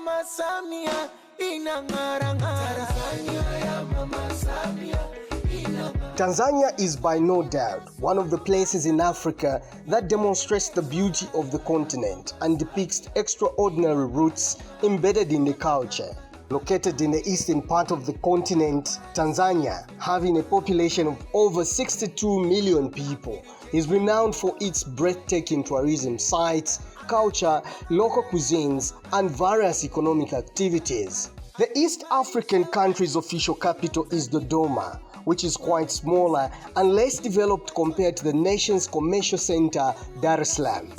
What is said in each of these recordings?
Mama Samia inang'ara ng'ara. Tanzania ya Mama Samia. Tanzania is by no doubt one of the places in Africa that demonstrates the beauty of the continent and depicts extraordinary roots embedded in the culture. Located in the eastern part of the continent, Tanzania, having a population of over 62 million people, is renowned for its breathtaking tourism sites, culture, local cuisines, and various economic activities. The East African country's official capital is Dodoma, which is quite smaller and less developed compared to the nation's commercial center, Dar es Salaam.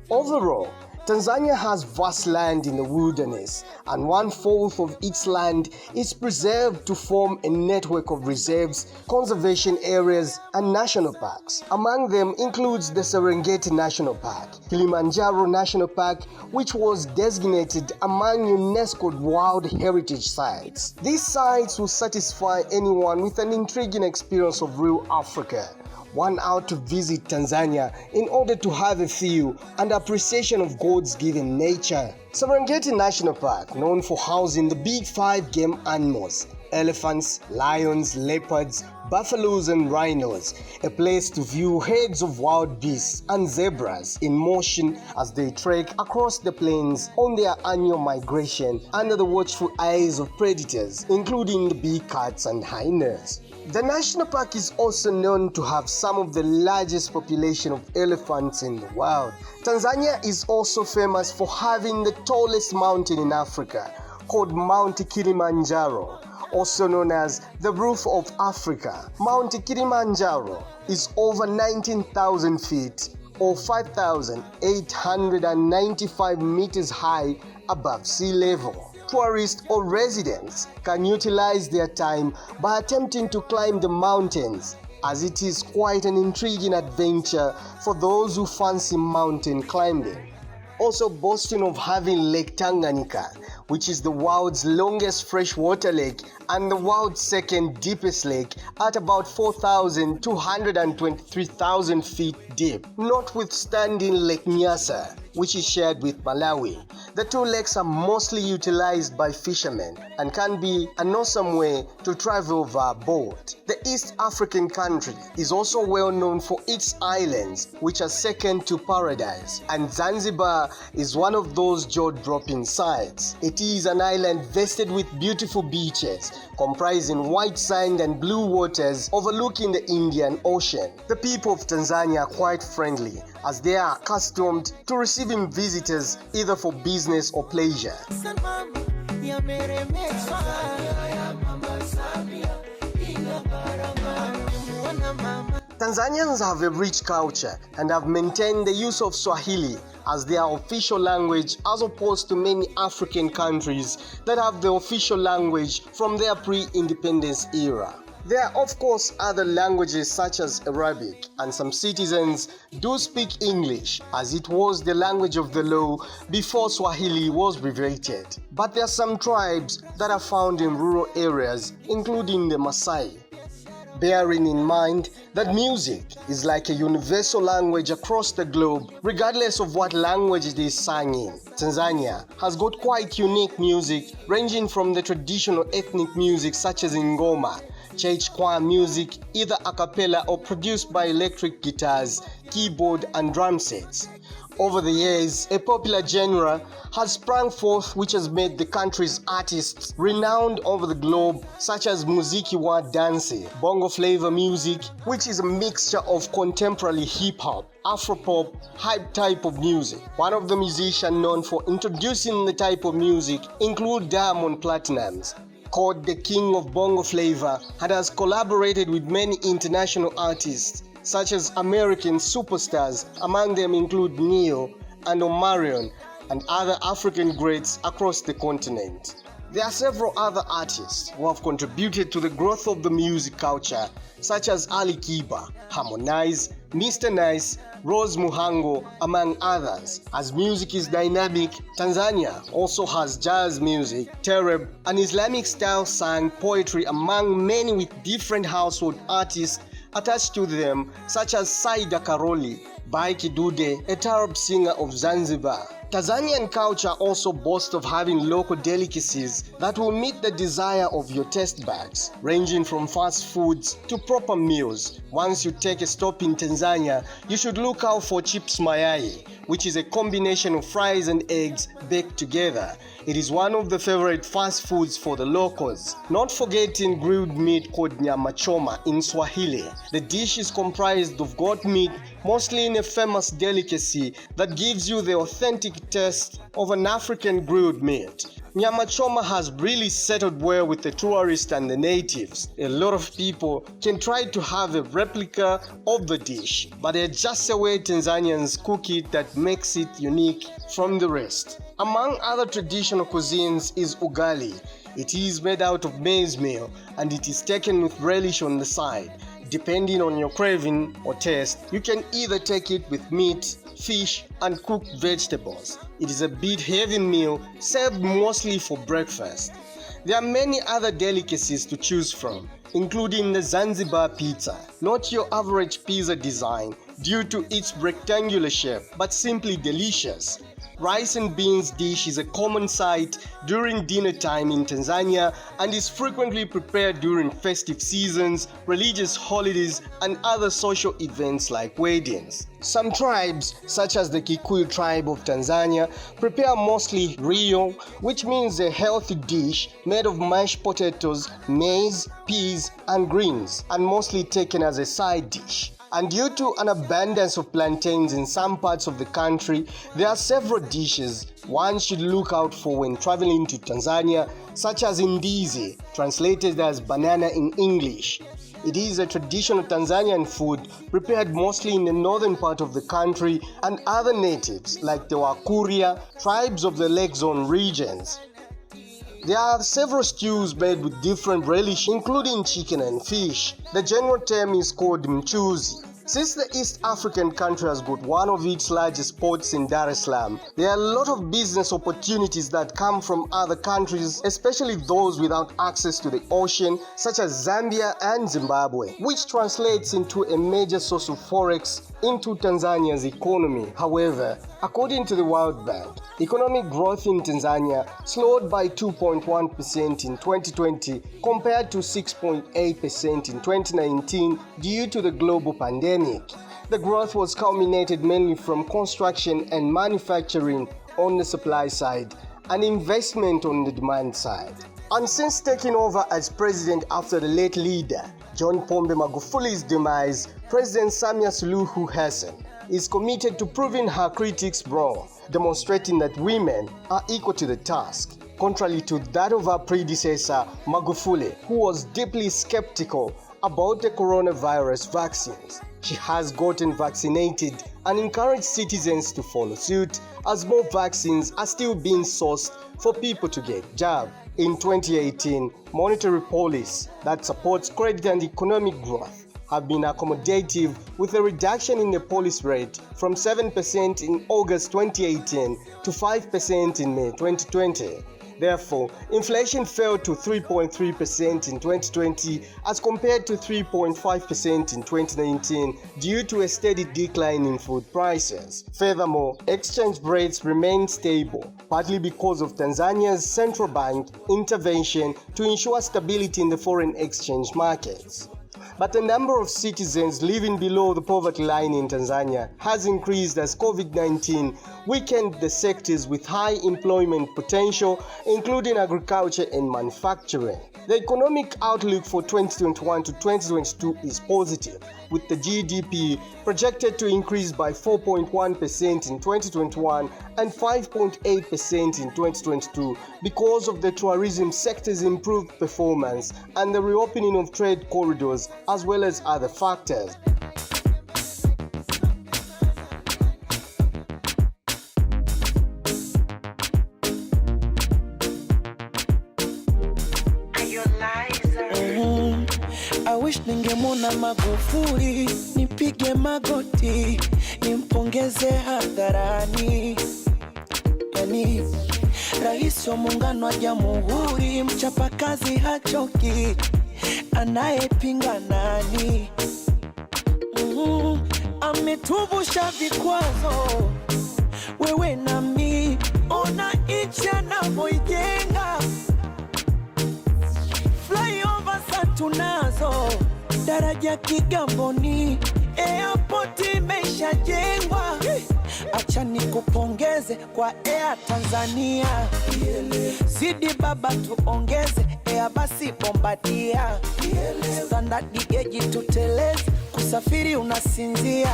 Overall, Tanzania has vast land in the wilderness, and 1/4 of its land is preserved to form a network of reserves, conservation areas, and national parks. Among them includes the Serengeti National Park, Kilimanjaro National Park, which was designated among UNESCO's World Heritage Sites. These sites will satisfy anyone with an intriguing experience of real Africa, one out to visit Tanzania in order to have a feel and appreciation of God's given nature. Serengeti National Park, known for housing the big 5 game animals, elephants, lions, leopards, buffaloes and rhinos, a place to view herds of wild beasts and zebras in motion as they trek across the plains on their annual migration under the watchful eyes of predators, including the big cats and hyenas. The national park is also known to have some of the largest population of elephants in the world. Tanzania is also famous for having the tallest mountain in Africa, called Mount Kilimanjaro, also known as the Roof of Africa. Mount Kilimanjaro is over 19,000 feet or 5,895 meters high above sea level. Tourists or residents can utilize their time by attempting to climb the mountains, as it is quite an intriguing adventure for those who fancy mountain climbing. Also boasting of having Lake Tanganyika, which is the world's longest freshwater lake and the world's second deepest lake at about 4,223,000 feet deep, notwithstanding Lake Nyasa, which is shared with Malawi. The two lakes are mostly utilized by fishermen and can be an awesome way to travel via boat. The East African country is also well known for its islands, which are second to paradise, and Zanzibar is one of those jaw-dropping sites. It is an island vested with beautiful beaches, comprising white sand and blue waters overlooking the Indian Ocean. The people of Tanzania are quite friendly, as they are accustomed to receiving visitors either for business or pleasure. Tanzanians have a rich culture and have maintained the use of Swahili as their official language, as opposed to many African countries that have the official language from their pre-independence era. There are of course other languages such as Arabic, and some citizens do speak English, as it was the language of the law before Swahili was abbreviated. But there are some tribes that are found in rural areas, including the Maasai. Bearing in mind that music is like a universal language across the globe, regardless of what language it is sung in. Tanzania has got quite unique music, ranging from the traditional ethnic music such as ngoma, church choir music, either a cappella or produced by electric guitars, keyboard and drum sets. Over the years, a popular genre has sprung forth which has made the country's artists renowned over the globe, such as muziki wa dansi, bongo flavor music, which is a mixture of contemporary hip-hop, afropop, hype type of music. One of the musicians known for introducing the type of music include Diamond Platnumz, called the King of Bongo Flavor, and has collaborated with many international artists such as American superstars. Among them include Neo and Omarion and other African greats across the continent. There are several other artists who have contributed to the growth of the music culture, such as Ali Kiba, Harmonize, Mr. Nice, Rose Muhango, among others. As music is dynamic, Tanzania also has jazz music, tereb, and Islamic style sang poetry, among many with different household artists attached to them, such as Saida Karoli, Baiki Dude, a Tarab singer of Zanzibar. Tanzanian culture also boasts of having local delicacies that will meet the desire of your taste buds, ranging from fast foods to proper meals. Once you take a stop in Tanzania, you should look out for chips mayai, which is a combination of fries and eggs baked together. It is one of the favorite fast foods for the locals. Not forgetting grilled meat called nyama choma in Swahili. The dish is comprised of goat meat, mostly in a famous delicacy that gives you the authentic taste of an African grilled meat. Nyama choma has really settled well with the tourists and the natives. A lot of people can try to have a replica of the dish, but there's just a way Tanzanians cook it that makes it unique from the rest. Among other traditional cuisines is ugali. It is made out of maize meal and it is taken with relish on the side. Depending on your craving or taste, you can either take it with meat, fish, and cooked vegetables. It is a bit heavy meal served mostly for breakfast. There are many other delicacies to choose from, including the Zanzibar pizza, not your average pizza design due to its rectangular shape, but simply delicious. Rice and beans dish is a common sight during dinner time in Tanzania and is frequently prepared during festive seasons, religious holidays, and other social events like weddings. Some tribes, such as the Kikuyu tribe of Tanzania, prepare mostly rio, which means a healthy dish made of mashed potatoes, maize, peas, and greens, and mostly taken as a side dish. And due to an abundance of plantains in some parts of the country, there are several dishes one should look out for when traveling to Tanzania, such as indizi, translated as banana in English. It is a traditional Tanzanian food prepared mostly in the northern part of the country, and other natives like the Wakuria, tribes of the Lake Zone regions. There are several stews made with different relish, including chicken and fish. The general term is called mchuzi. Since the East African country has got one of its largest ports in Dar es Salaam, there are a lot of business opportunities that come from other countries, especially those without access to the ocean, such as Zambia and Zimbabwe, which translates into a major source of forex into Tanzania's economy. However, according to the World Bank, economic growth in Tanzania slowed by 2.1% in 2020 compared to 6.8% in 2019 due to the global pandemic. The growth was culminated mainly from construction and manufacturing on the supply side and investment on the demand side. And since taking over as president after the late leader John Pombe Magufuli's demise, President Samia Suluhu Hassan is committed to proving her critics wrong, demonstrating that women are equal to the task, contrary to that of her predecessor Magufuli, who was deeply skeptical about the coronavirus vaccines. She has gotten vaccinated and encouraged citizens to follow suit as more vaccines are still being sourced for people to get jabbed. In 2018, monetary policy that supports credit and economic growth have been accommodative, with a reduction in the policy rate from 7% in August 2018 to 5% in May 2020. Therefore, inflation fell to 3.3% in 2020 as compared to 3.5% in 2019 due to a steady decline in food prices. Furthermore, exchange rates remained stable, partly because of Tanzania's central bank intervention to ensure stability in the foreign exchange markets. But the number of citizens living below the poverty line in Tanzania has increased as COVID-19 weakened the sectors with high employment potential, including agriculture and manufacturing. The economic outlook for 2021 to 2022 is positive, with the GDP projected to increase by 4.1% in 2021 and 5.8% in 2022 because of the tourism sector's improved performance and the reopening of trade corridors, as well as other factors. I wish Ningemwona Magufuli, nipige magoti, nimpongeze hadharani. Yani rais wa muungano wa jamhuri, mchapakazi hachoki, anayepinga nani? Ametuvusha vikwazo, wewe na mimi, ona nchi anavyoijenga. Flyover sasa tunazo, daraja Kigamboni, airport imeshajengwa. Acha nikupongeze kwa Air Tanzania, zidi baba tuongeze, Air basi Bombardia, standard gauge tuteleze, kusafiri unasinzia.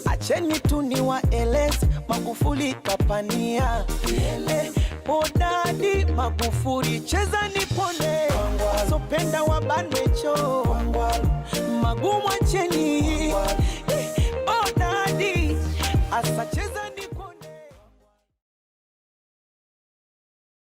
Acheni tu niwaeleze, Magufuli kapania. Odadi Magufuli, cheza nipone, sopenda wabanwecho, magumu acheni. Odadi asa cheza